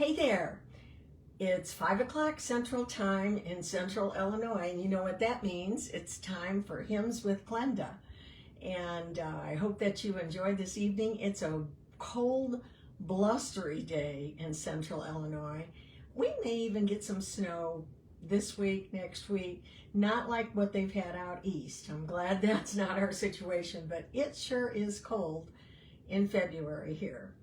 Hey there, it's 5 o'clock Central Time in Central Illinois, and you know what that means. It's time for Hymns with Glenda. And I hope that you enjoy this evening. It's a cold, blustery day in Central Illinois. We may even get some snow this week, next week, not like what they've had out east. I'm glad that's not our situation, but it sure is cold in February here.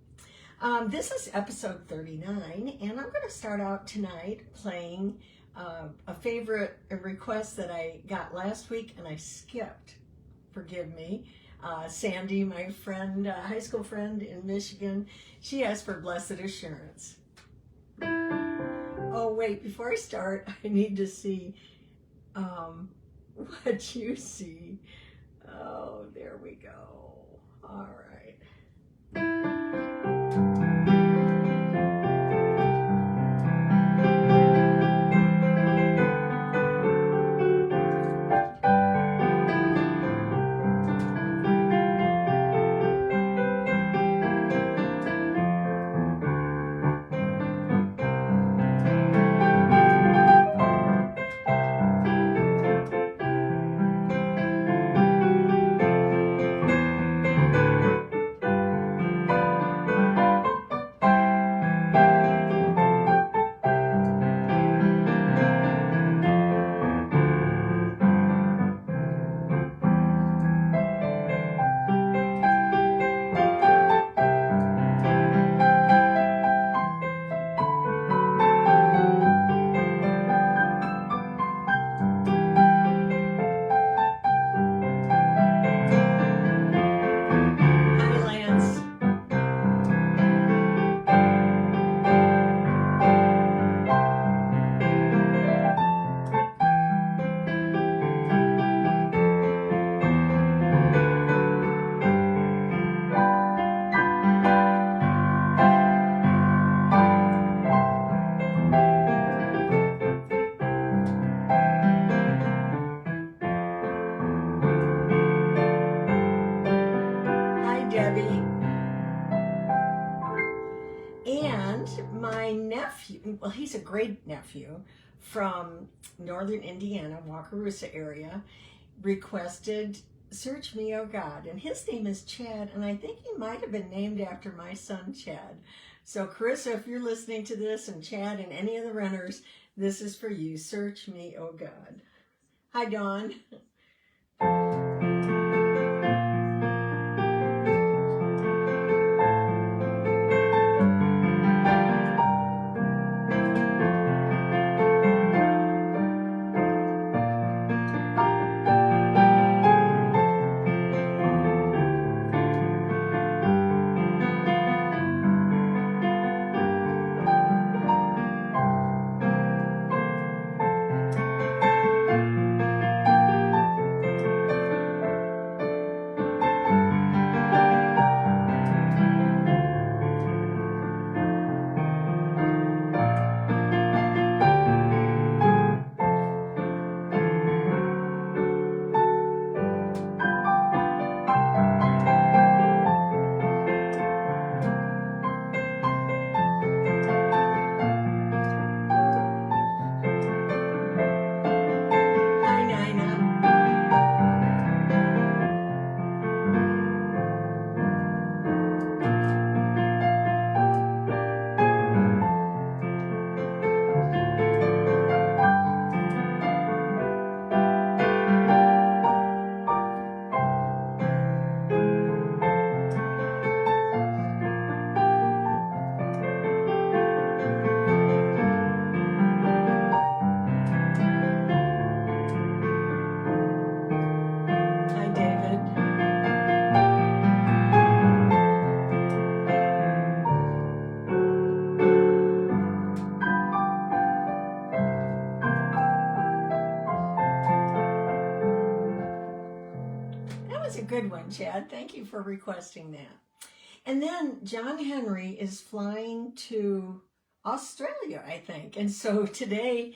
This is episode 39, and I'm going to start out tonight playing a favorite request that I got last week, and I skipped. Forgive me. Sandy, my friend, high school friend in Michigan, she asked for Blessed Assurance. Oh, wait, before I start, I need to see what you see. Oh, there we go. All right. And my nephew, well, he's a great nephew from northern Indiana, Wakarusa area, requested Search Me, O God. And his name is Chad, and I think he might have been named after my son, Chad. So, Carissa, if you're listening to this, and Chad and any of the runners, this is for you. Search me, O God. Hi, Dawn. Good one, Chad. Thank you for requesting that. And then John Henry is flying to Australia, I think. And so today,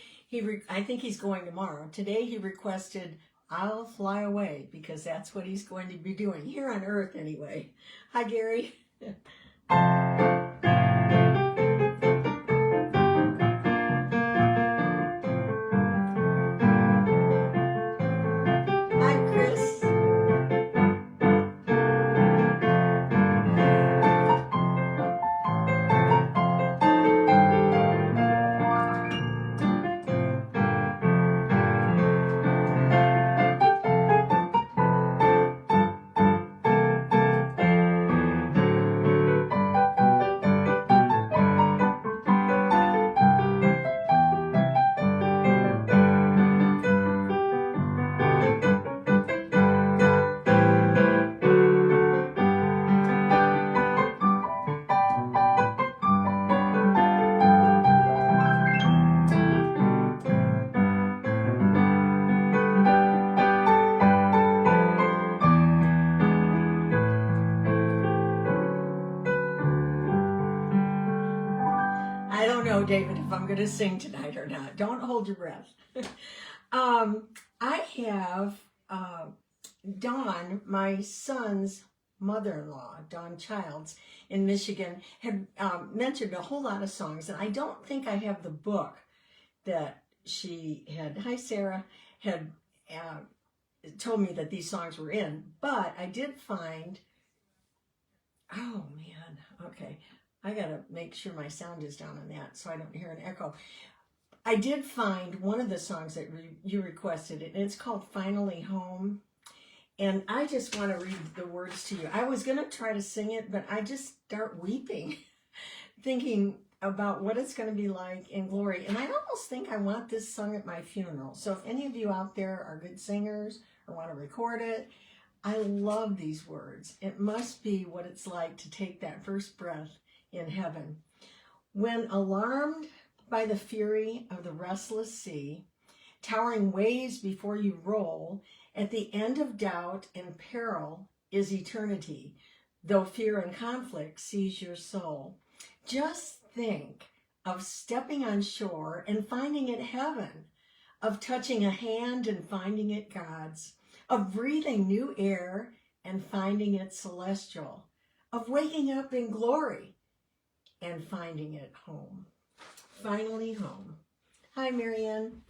I think he's going tomorrow. Today he requested I'll Fly Away, because that's what he's going to be doing here on Earth anyway. Hi, Gary. I don't know, David, if I'm going to sing tonight or not. Don't hold your breath. I have Dawn, my son's mother-in-law, Dawn Childs in Michigan, had mentioned a whole lot of songs, and I don't think I have the book that she had, hi Sarah, had told me that these songs were in, but I did find, oh man, okay, I gotta make sure my sound is down on that so I don't hear an echo. I did find one of the songs that you requested, and it's called Finally Home. And I just want to read the words to you. I was going to try to sing it, but I just start weeping, thinking about what it's going to be like in glory. And I almost think I want this sung at my funeral. So if any of you out there are good singers or want to record it, I love these words. It must be what it's like to take that first breath in heaven. When alarmed by the fury of the restless sea, towering waves before you roll, at the end of doubt and peril is eternity, though fear and conflict seize your soul. Just think of stepping on shore and finding it heaven, of touching a hand and finding it God's, of breathing new air and finding it celestial, of waking up in glory and finding it home. Finally home. Hi, Marianne.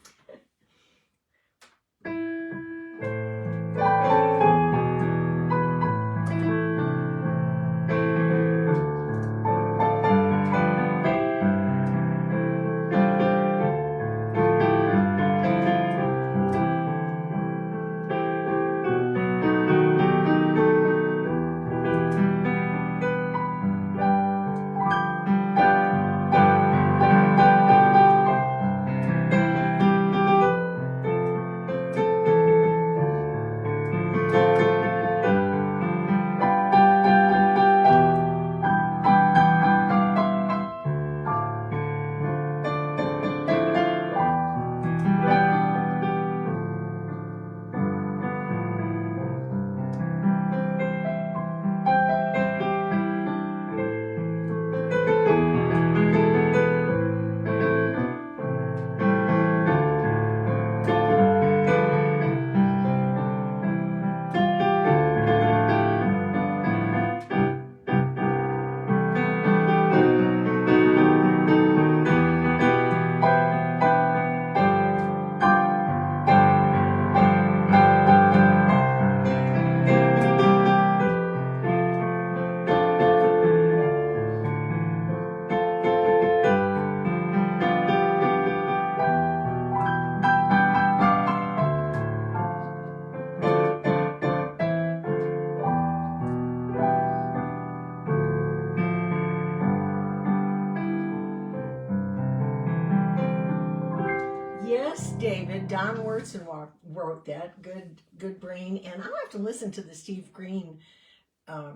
Yes, David. Don Wurtzen wrote that. Good brain. And I'll have to listen to the Steve Green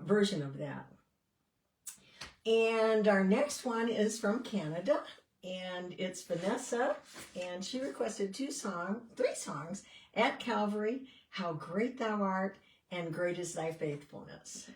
version of that. And our next one is from Canada, and it's Vanessa, and she requested three songs, At Calvary, How Great Thou Art, and Great is Thy Faithfulness.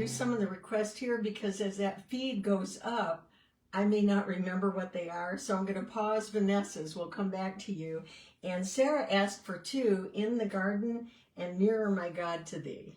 Some of the requests here, because as that feed goes up, I may not remember what they are, so I'm going to pause Vanessa's. We'll come back to you. And Sarah asked for two, In the Garden and Nearer My God to Thee.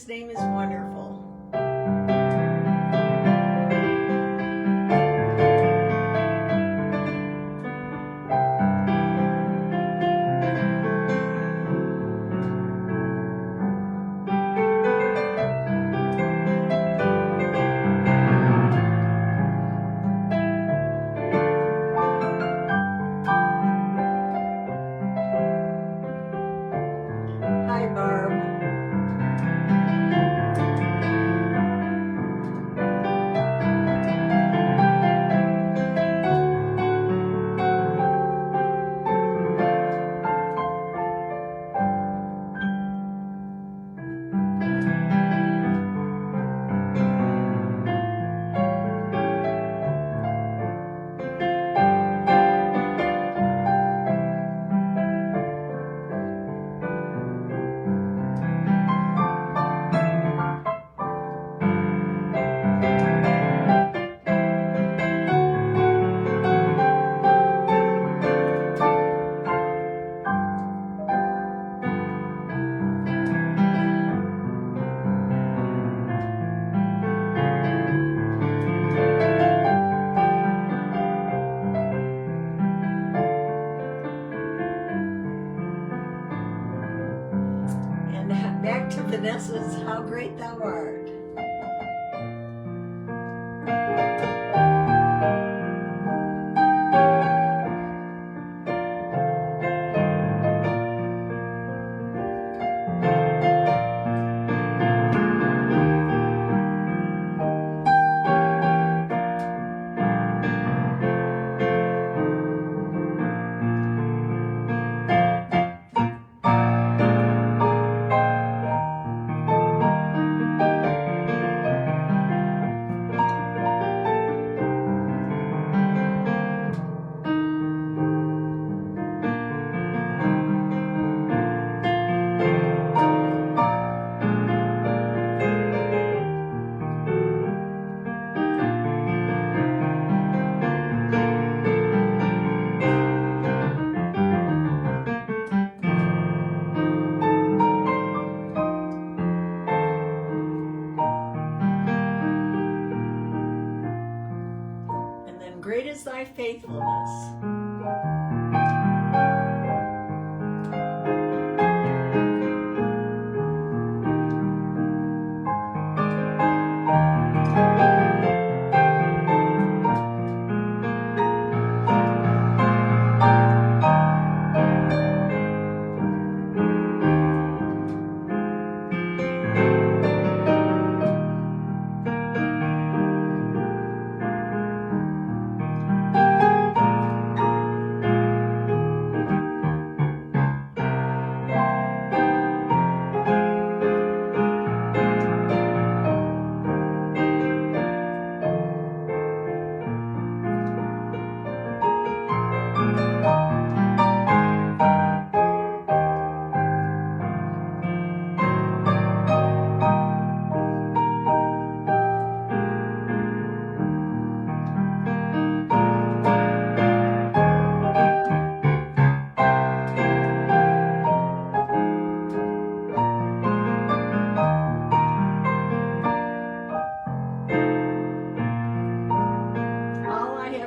His name is wonderful. Hi, Barb. And back to Vanessa's How Great Thou Art. Great is thy faithfulness.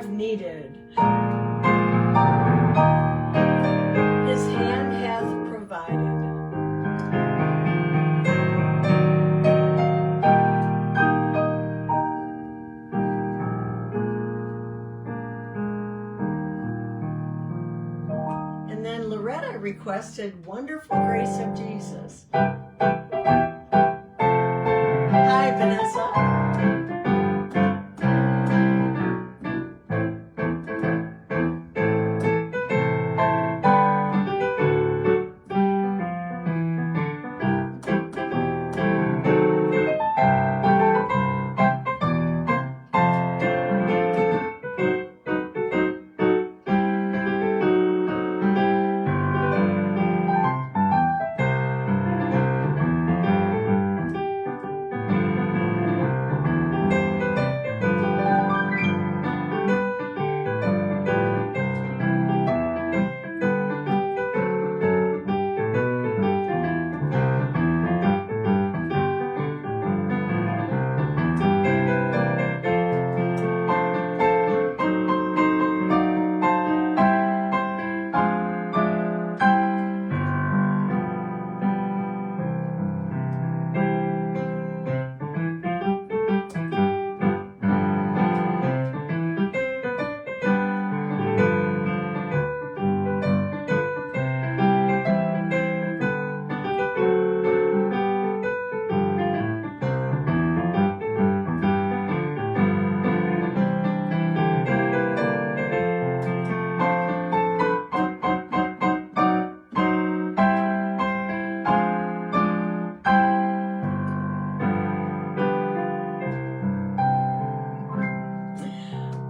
Needed. His hand hath provided. And then Loretta requested Wonderful Grace of Jesus. Hi, Vanessa.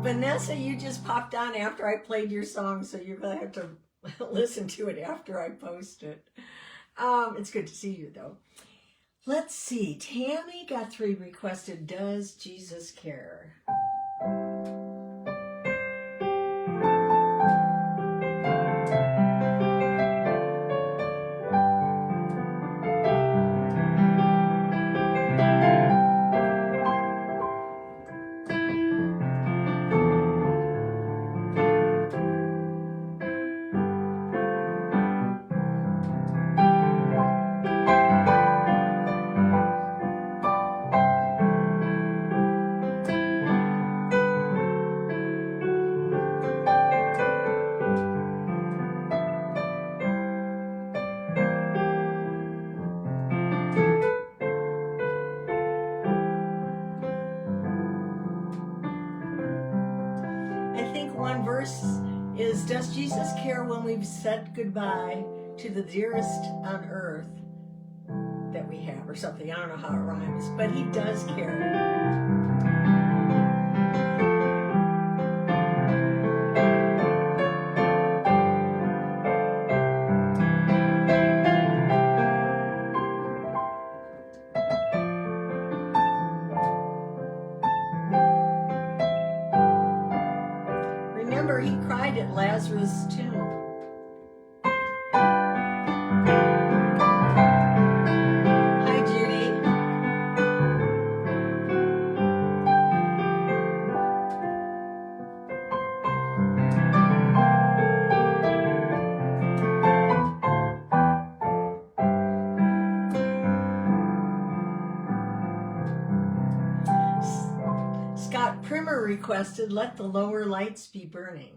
Vanessa, you just popped on after I played your song, so you're going to have to listen to it after I post it. It's good to see you, though. Let's see. Tammy Guthrie requested, Does Jesus Care? One verse is, Does Jesus care when we've said goodbye to the dearest on earth that we have, or something? I don't know how it rhymes, but he does care. Remember, he cried at Lazarus' tomb. Hi, Judy. Scott Primer requested, Let the Lower Lights Be Burning.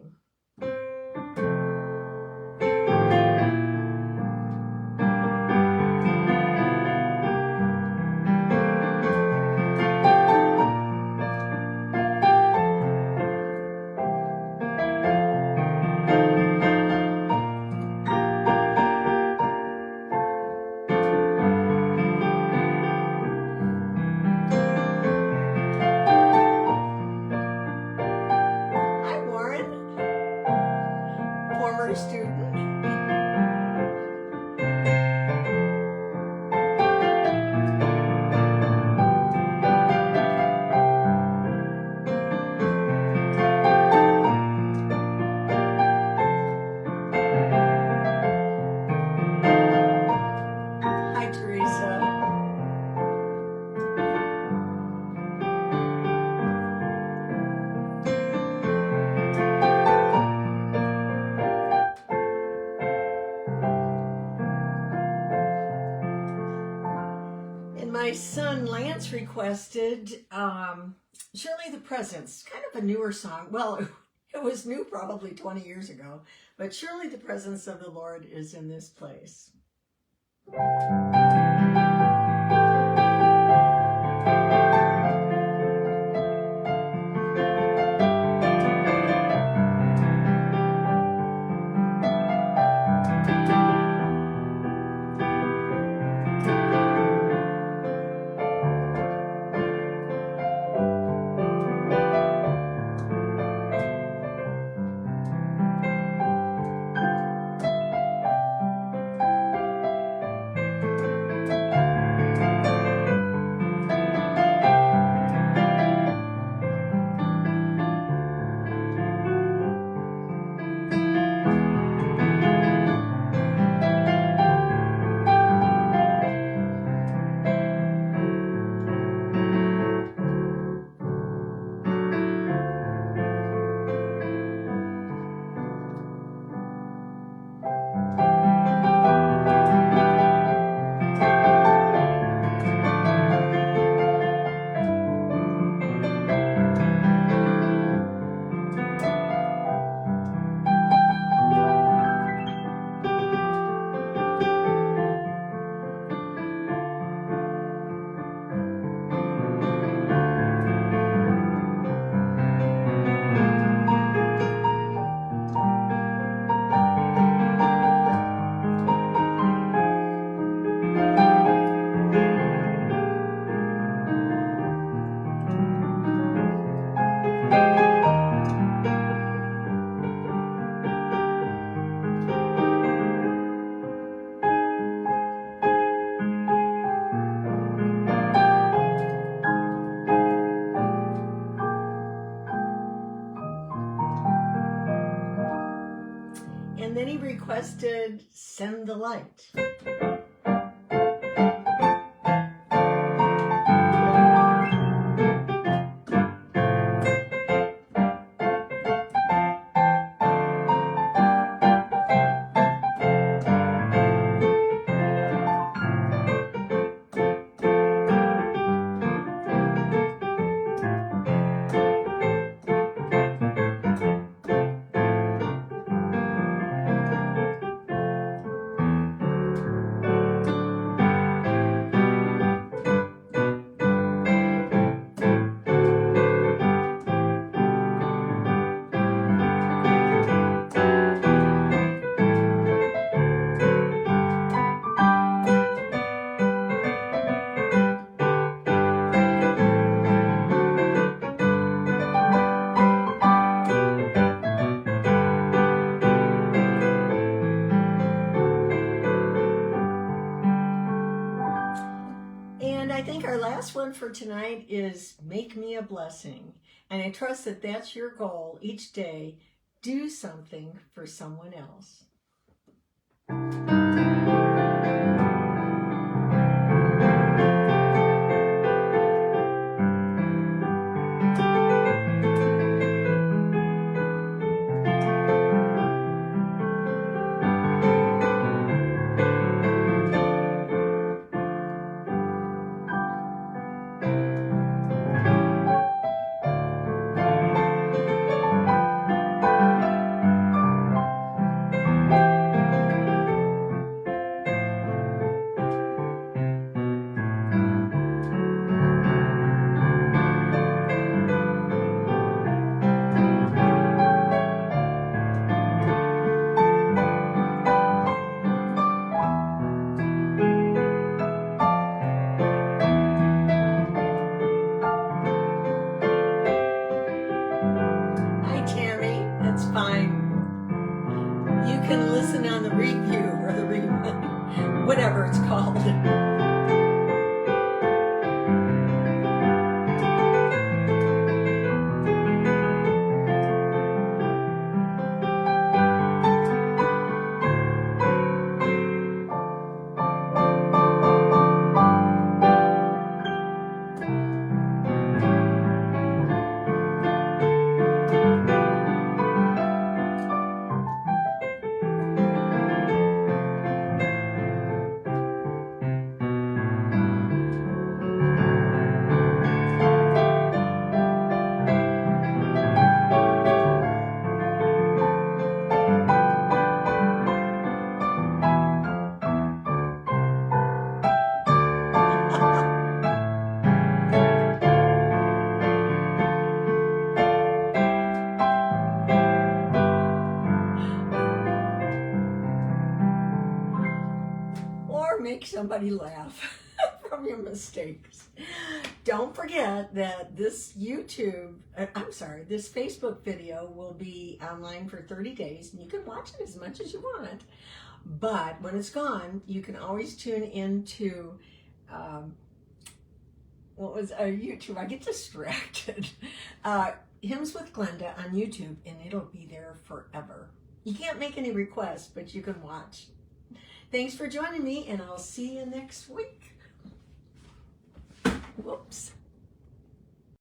Student. Hi, Teresa. My son Lance requested Surely the Presence, kind of a newer song. Well, it was new probably 20 years ago, but Surely the Presence of the Lord is in this place. any requested Send the Light. And I think our last one for tonight is Make Me a Blessing. And I trust that that's your goal each day. Do something for someone else. You can listen on the review or the rewind, whatever it's called. Make somebody laugh from your mistakes. Don't forget that this this Facebook video will be online for 30 days and you can watch it as much as you want. But when it's gone, you can always tune into YouTube. I get distracted. Hymns with Glenda on YouTube, and it'll be there forever. You can't make any requests, but you can watch. Thanks for joining me, and I'll see you next week. Whoops.